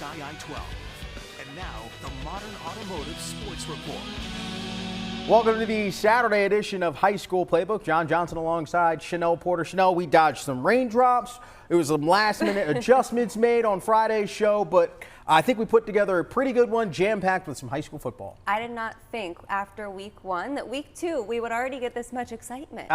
KXII 12. And now, the Modern Automotive Sports Report. Welcome to the Saturday edition of High School Playbook. John Johnson alongside Chanel Porter. Chanel, we dodged some raindrops. There was some last-minute adjustments made on Friday's show, but I think we put together a pretty good one, jam-packed with some high school football. I did not think after week one that week two we would already get this much excitement.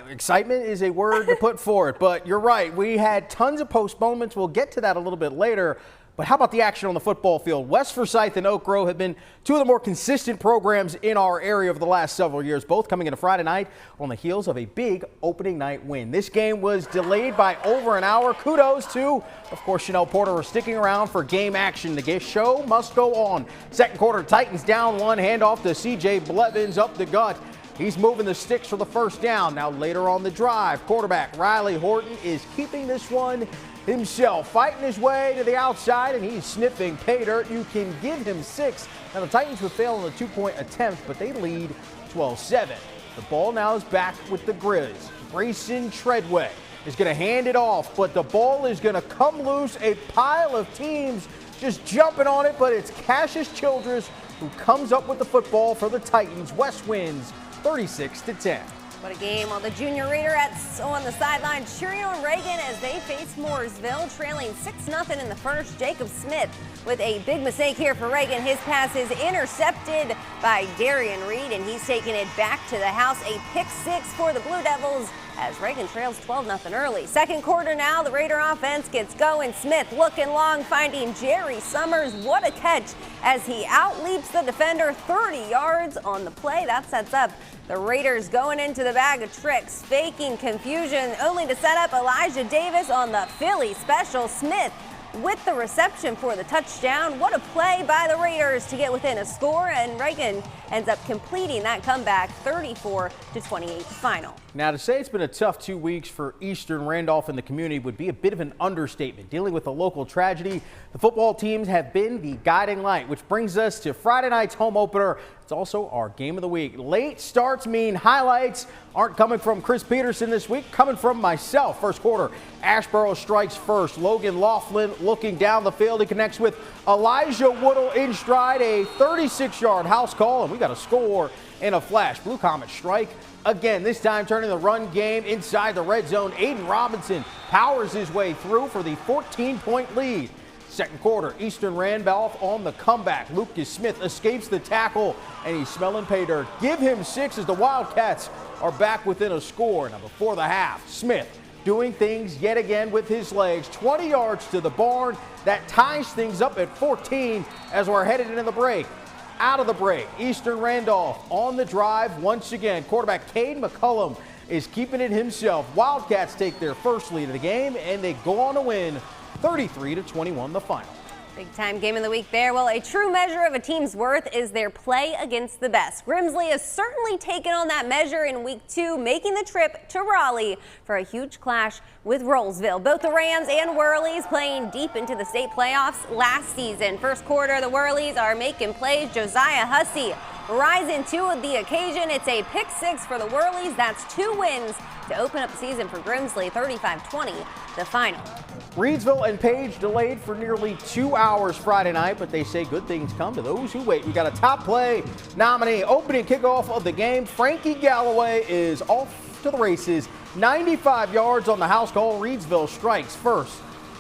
Excitement is a word to put for it, but you're right. We had tons of postponements. We'll get to that a little bit later. But how about the action on the football field? West Forsyth and Oak Grove have been two of the more consistent programs in our area over the last several years, both coming into Friday night on the heels of a big opening night win. This game was delayed by over an hour. Kudos to, of course, Chanel Porter for sticking around for game action. The show must go on. Second quarter, Titans down one, handoff to C.J. Blevins up the gut. He's moving the sticks for the first down. Now later on the drive, quarterback Riley Horton is keeping this one himself, fighting his way to the outside, and he's sniffing pay dirt. You can give him 6. Now the Titans would fail on the 2-point attempt, but they lead 12-7. The ball now is back with the Grizz. Grayson Treadway is going to hand it off, but the ball is going to come loose. A pile of teams just jumping on it, but it's Cassius Childress who comes up with the football for the Titans. West wins 36-10. What a game. While the junior Raiderettes on the sideline cheering on Reagan as they face Mooresville, trailing 6-0 in the first. Jacob Smith with a big mistake here for Reagan. His pass is intercepted by Darian Reed, and he's taking it back to the house. A pick 6 for the Blue Devils as Reagan trails 12-0 early. Second quarter now, the Raider offense gets going. Smith looking long, finding Jerry Summers. What a catch as he outleaps the defender 30 yards on the play. That sets up the Raiders going into the bag of tricks, faking confusion, only to set up Elijah Davis on the Philly special. Smith with the reception for the touchdown. What a play by the Raiders to get within a score, and Reagan ends up completing that comeback, 34-28 final. Now, to say it's been a tough 2 weeks for Eastern Randolph and the community would be a bit of an understatement. Dealing with a local tragedy, the football teams have been the guiding light, which brings us to Friday night's home opener. It's also our game of the week. Late starts mean highlights aren't coming from Chris Peterson this week, coming from myself. First quarter, Ashboro strikes first. Logan Laughlin looking down the field. He connects with Elijah Woodle in stride, a 36-yard house call, and we got a score in a flash. Blue Comet strike again, this time turning the run game inside the red zone. Aiden Robinson powers his way through for the 14-point lead. Second quarter, Eastern Randolph on the comeback. Lucas Smith escapes the tackle, and he's smelling pay dirt. Give him 6 as the Wildcats are back within a score. Now before the half, Smith doing things yet again with his legs. 20 yards to the barn. That ties things up at 14 as we're headed into the break. Out of the break, Eastern Randolph on the drive once again. Quarterback Cade McCullum is keeping it himself. Wildcats take their first lead of the game, and they go on to win 33-21 the final. Big time game of the week there. Well, a true measure of a team's worth is their play against the best. Grimsley has certainly taken on that measure in week 2, making the trip to Raleigh for a huge clash with Rollsville. Both the Rams and Whirlies playing deep into the state playoffs last season. First quarter, the Whirlies are making plays. Josiah Hussey rising to the occasion. It's a pick 6 for the Whirlies. That's 2 wins to open up the season for Grimsley. 35-20 the final. Reedsville and Page delayed for nearly 2 hours Friday night, but they say good things come to those who wait. We got a top play nominee. Opening kickoff of the game, Frankie Galloway is off to the races. 95 yards on the house call. Reedsville strikes first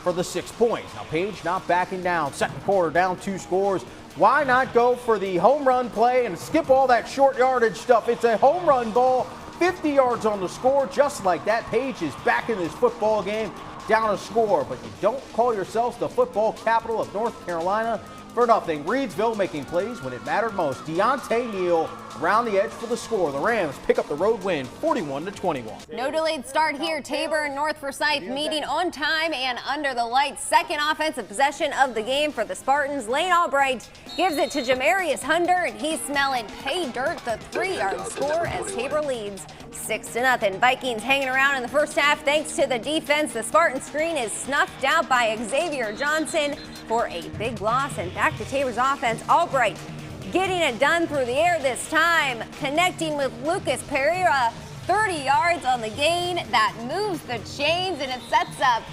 for the 6 points. Now Page not backing down. Second quarter, down 2 scores. Why not go for the home run play and skip all that short yardage stuff? It's a home run ball, 50 yards on the score. Just like that, Page is back in this football game, down a score. But you don't call yourselves the football capital of North Carolina for nothing. Reedsville making plays when it mattered most. Deontay Neal around the edge for the score. The Rams pick up the road win, 41-21. No delayed start here. Tabor and North Forsyth meeting on time and under the lights. Second offensive possession of the game for the Spartans. Lane Albright gives it to Jamarius Hunter, and he's smelling pay dirt. The 3-yard score as Tabor leads 6-0. Vikings hanging around in the first half thanks to the defense. The Spartan screen is snuffed out by Xavier Johnson for a big loss, and back to Tabor's offense. Albright getting it done through the air this time, connecting with Lucas Pereira. 30 yards on the gain. That moves the chains, and it sets up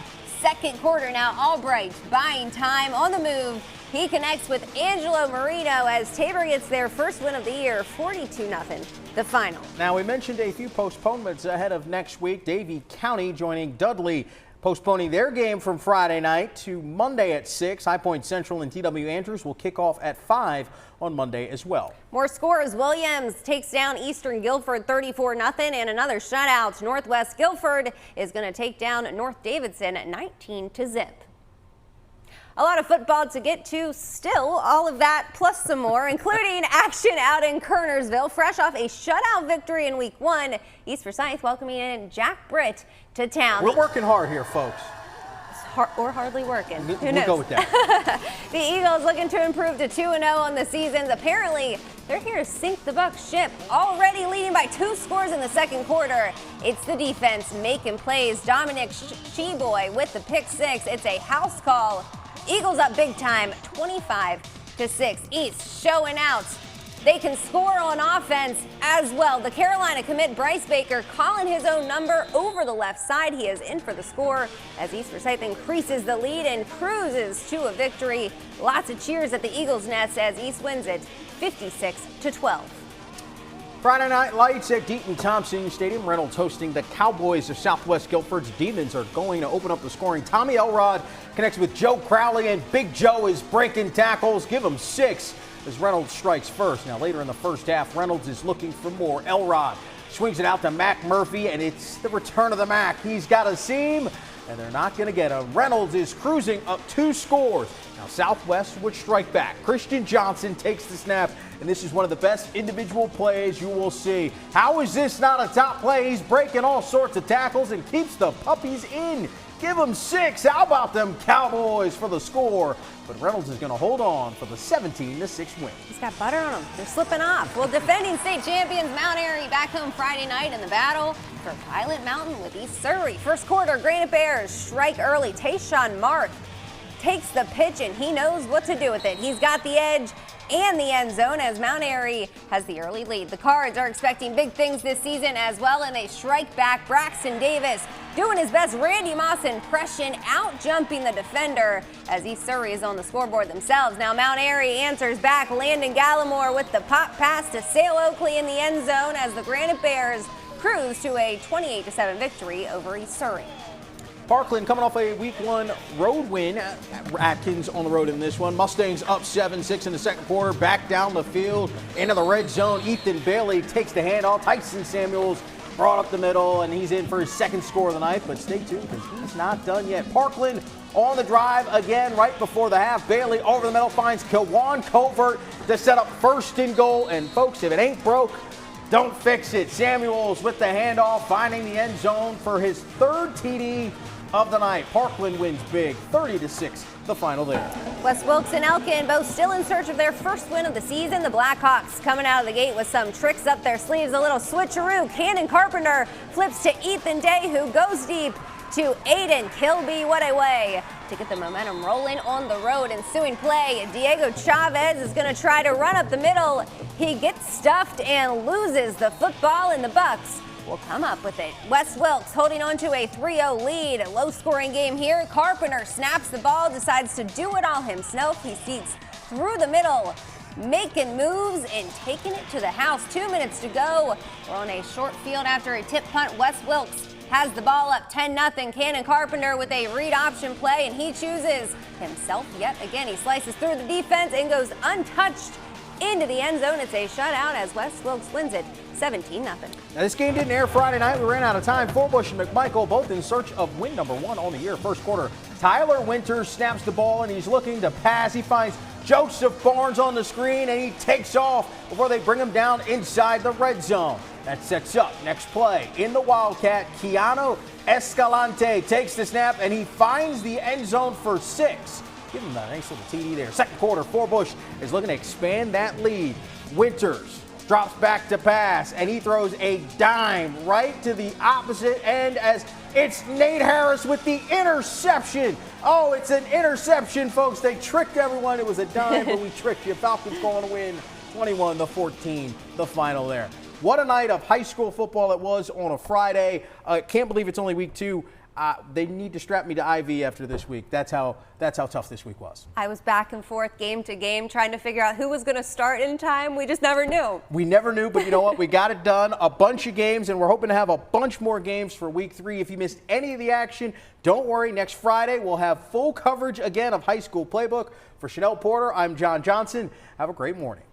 second quarter. Now Albright buying time on the move. He connects with Angelo Marino as Tabor gets their first win of the year, 42-0, the final. Now, we mentioned a few postponements ahead of next week. Davie County joining Dudley, postponing their game from Friday night to Monday at 6. High Point Central and TW Andrews will kick off at 5 on Monday as well. More scores. Williams takes down Eastern Guilford 34-0, and another shutout. Northwest Guilford is going to take down North Davidson 19-0. A lot of football to get to still, all of that plus some more, including action out in Kernersville. Fresh off a shutout victory in week 1, East Forsyth welcoming in Jack Britt to town. We're working hard here, folks. Or hardly working. Who knows? We'll go with that. The Eagles looking to improve to 2-0 on the season. Apparently, they're here to sink the Buck ship. Already leading by 2 scores in the second quarter. It's the defense making plays. Dominic Sheboy with the pick 6. It's a house call. Eagles up big time, 25-6. East showing out. They can score on offense as well. The Carolina commit Bryce Baker calling his own number over the left side. He is in for the score as East Forsyth increases the lead and cruises to a victory. Lots of cheers at the Eagles' nest as East wins it 56-12. Friday Night Lights at Deaton-Thompson Stadium. Reynolds hosting the Cowboys of Southwest Guilford's Demons are going to open up the scoring. Tommy Elrod connects with Joe Crowley, and Big Joe is breaking tackles. Give him 6 as Reynolds strikes first. Now later in the first half, Reynolds is looking for more. Elrod swings it out to Mac Murphy, and it's the return of the Mac. He's got a seam, and they're not going to get him. Reynolds is cruising up 2 scores. Now Southwest would strike back. Christian Johnson takes the snap, and this is one of the best individual plays you will see. How is this not a top play? He's breaking all sorts of tackles and keeps the puppies in. Give him 6. How about them Cowboys for the score? But Reynolds is going to hold on for the 17-6 win. He's got butter on them. They're slipping off. Well, defending state champions Mount Airy back home Friday night in the battle for Pilot Mountain with East Surrey. First quarter, Granite Bears strike early. Tayshawn Mark takes the pitch, and he knows what to do with it. He's got the edge and the end zone as Mount Airy has the early lead. The Cards are expecting big things this season as well, and they strike back. Braxton Davis doing his best Randy Moss impression, out jumping the defender as East Surrey is on the scoreboard themselves. Now Mount Airy answers back. Landon Gallimore with the pop pass to Sale Oakley in the end zone as the Granite Bears cruise to a 28-7 victory over East Surrey. Parkland coming off a week 1 road win. Atkins on the road in this one. Mustangs up 7-6 in the second quarter. Back down the field into the red zone. Ethan Bailey takes the handoff. Tyson Samuels brought up the middle, and he's in for his second score of the night. But stay tuned because he's not done yet. Parkland on the drive again right before the half. Bailey over the middle finds Kawan Covert to set up first and goal. And folks, if it ain't broke, don't fix it. Samuels with the handoff, finding the end zone for his 3rd TD of the night. Parkland wins big, 30-6, the final there. West Wilkes and Elkin both still in search of their first win of the season. The Blackhawks coming out of the gate with some tricks up their sleeves, a little switcheroo. Cannon Carpenter flips to Ethan Day, who goes deep to Aiden Kilby. What a way to get the momentum rolling on the road. Ensuing play, Diego Chavez is going to try to run up the middle. He gets stuffed and loses the football, and the Bucks will come up with it. West Wilkes holding on to a 3-0 lead. A low-scoring game here. Carpenter snaps the ball, decides to do it all himself. He seeks through the middle, making moves and taking it to the house. 2 minutes to go. We're on a short field after a tip punt. West Wilkes has the ball up 10-0. Cannon Carpenter with a read option play, and he chooses himself yet again. He slices through the defense and goes untouched into the end zone. It's a shutout as West Wilkes wins it 17-0. Now, this game didn't air Friday night. We ran out of time. Forbush and McMichael both in search of win number 1 on the year. First quarter, Tyler Winters snaps the ball, and he's looking to pass. He finds Joseph Barnes on the screen, and he takes off before they bring him down inside the red zone. That sets up next play in the Wildcat. Keanu Escalante takes the snap, and he finds the end zone for 6. Give him a nice little TD there. Second quarter, Forbush is looking to expand that lead. Winters drops back to pass, and he throws a dime right to the opposite end as it's Nate Harris with the interception. Oh, it's an interception, folks. They tricked everyone. It was a dime, but we tricked you. Falcons going to win 21-14, the final there. What a night of high school football it was on a Friday. Can't believe it's only week 2. they need to strap me to IV after this week. That's how tough this week was. I was back and forth game to game trying to figure out who was going to start in time. We just never knew. We never knew, but you know what? We got it done. A bunch of games, and we're hoping to have a bunch more games for week 3. If you missed any of the action, don't worry. Next Friday, we'll have full coverage again of High School Playbook. For Chanel Porter, I'm John Johnson. Have a great morning.